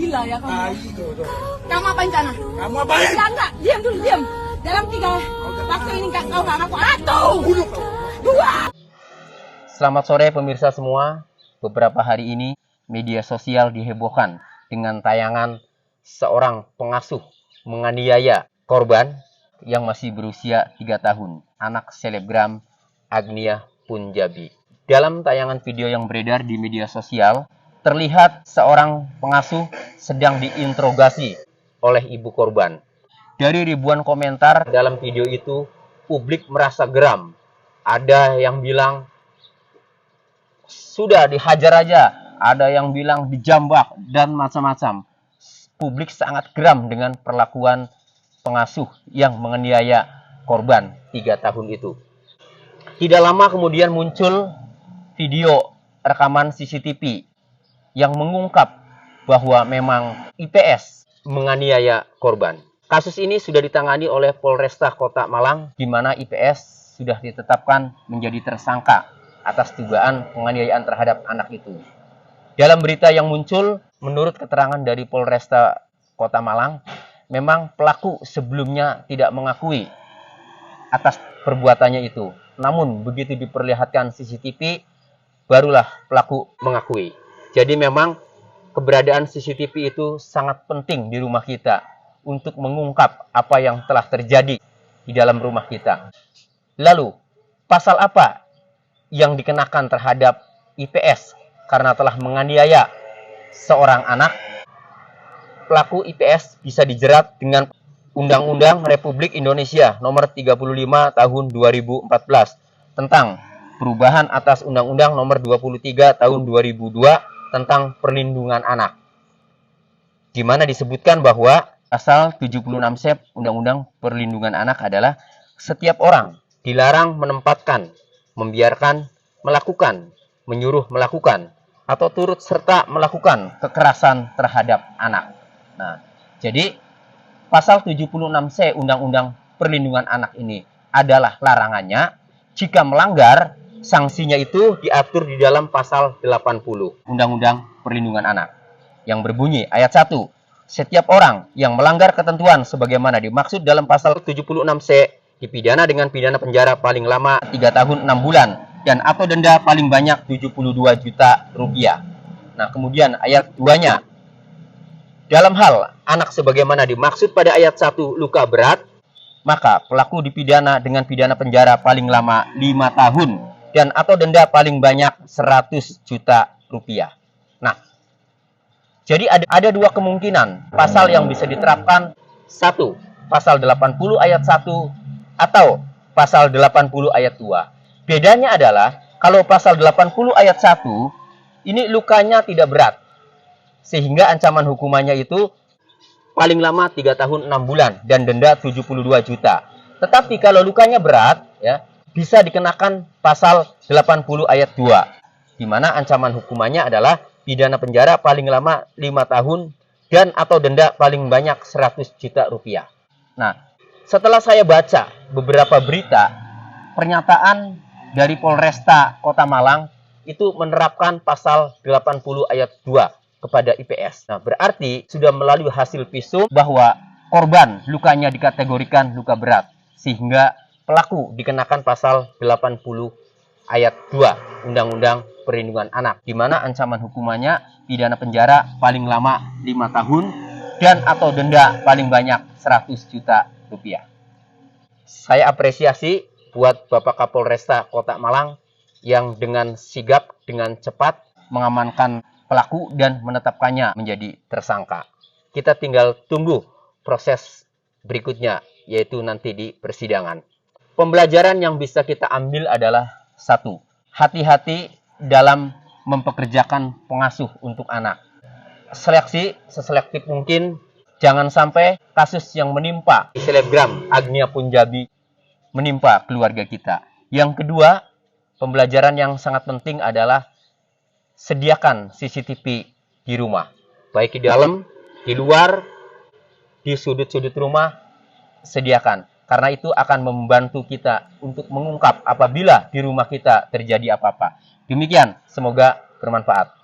gila ya kamu. Itu. Kamu apain sana? Kamu apain? Enggak, diam dulu, diam. Dalam 3 waktu ini kau nggak ngaku. 1, 2. Selamat sore pemirsa semua. Beberapa hari ini media sosial dihebohkan dengan tayangan seorang pengasuh menganiaya korban yang masih berusia 3 tahun, anak selebgram Agnia Punjabi. Dalam tayangan video yang beredar di media sosial, terlihat seorang pengasuh sedang diinterogasi oleh ibu korban. Dari ribuan komentar dalam video itu, publik merasa geram. Ada yang bilang, sudah dihajar aja. Ada yang bilang dijambak dan macam-macam. Publik sangat geram dengan perlakuan pengasuh yang menganiaya korban 3 tahun itu. Tidak lama kemudian muncul video rekaman CCTV yang mengungkap bahwa memang IPS menganiaya korban. Kasus ini sudah ditangani oleh Polresta Kota Malang, di mana IPS sudah ditetapkan menjadi tersangka atas dugaan penganiayaan terhadap anak itu. Dalam berita yang muncul, menurut keterangan dari Polresta Kota Malang, memang pelaku sebelumnya tidak mengakui atas perbuatannya itu. Namun begitu diperlihatkan CCTV, barulah pelaku mengakui. Jadi memang keberadaan CCTV itu sangat penting di rumah kita untuk mengungkap apa yang telah terjadi di dalam rumah kita. Lalu, pasal apa yang dikenakan terhadap IPS karena telah menganiaya seorang anak? Pelaku IPS bisa dijerat dengan Undang-Undang Republik Indonesia Nomor 35 Tahun 2014 tentang perubahan atas Undang-Undang Nomor 23 Tahun 2002 tentang perlindungan anak, di mana disebutkan bahwa pasal 76C Undang-Undang Perlindungan Anak adalah setiap orang dilarang menempatkan, membiarkan, melakukan, menyuruh melakukan, atau turut serta melakukan kekerasan terhadap anak. Nah, jadi pasal 76C Undang-Undang Perlindungan Anak ini adalah larangannya. Jika melanggar, sanksinya itu diatur di dalam pasal 80 Undang-Undang Perlindungan Anak yang berbunyi ayat 1. Setiap orang yang melanggar ketentuan sebagaimana dimaksud dalam pasal 76C dipidana dengan pidana penjara paling lama 3 tahun 6 bulan dan atau denda paling banyak 72 juta rupiah. Nah, kemudian ayat 2-nya. Dalam hal anak sebagaimana dimaksud pada ayat 1 luka berat, maka pelaku dipidana dengan pidana penjara paling lama 5 tahun dan atau denda paling banyak 100 juta rupiah. Nah, jadi ada 2 kemungkinan pasal yang bisa diterapkan. 1, pasal 80 ayat 1 atau pasal 80 ayat 2. Bedanya adalah kalau pasal 80 ayat 1 ini lukanya tidak berat, sehingga ancaman hukumannya itu paling lama 3 tahun 6 bulan dan denda 72 juta. Tetapi kalau lukanya berat, ya, bisa dikenakan pasal 80 ayat 2, di mana ancaman hukumannya adalah pidana penjara paling lama 5 tahun dan atau denda paling banyak 100 juta rupiah. Nah, setelah saya baca beberapa berita, pernyataan dari Polresta Kota Malang itu menerapkan pasal 80 ayat 2 kepada IPS. Nah, berarti sudah melalui hasil visum bahwa korban lukanya dikategorikan luka berat, sehingga pelaku dikenakan pasal 80 ayat 2 Undang-Undang Perlindungan Anak, di mana ancaman hukumannya pidana penjara paling lama 5 tahun dan atau denda paling banyak 100 juta rupiah. Saya apresiasi buat Bapak Kapolresta Kota Malang yang dengan sigap, dengan cepat mengamankan pelaku dan menetapkannya menjadi tersangka. Kita tinggal tunggu proses berikutnya, yaitu nanti di persidangan. Pembelajaran yang bisa kita ambil adalah 1. Hati-hati dalam mempekerjakan pengasuh untuk anak. Seleksi seselektif mungkin. Jangan sampai kasus yang menimpa selebgram Agnia Punjabi menimpa keluarga kita. Yang kedua, pembelajaran yang sangat penting adalah sediakan CCTV di rumah, baik di dalam, di luar, di sudut-sudut rumah, sediakan. Karena itu akan membantu kita untuk mengungkap apabila di rumah kita terjadi apa-apa. Demikian, semoga bermanfaat.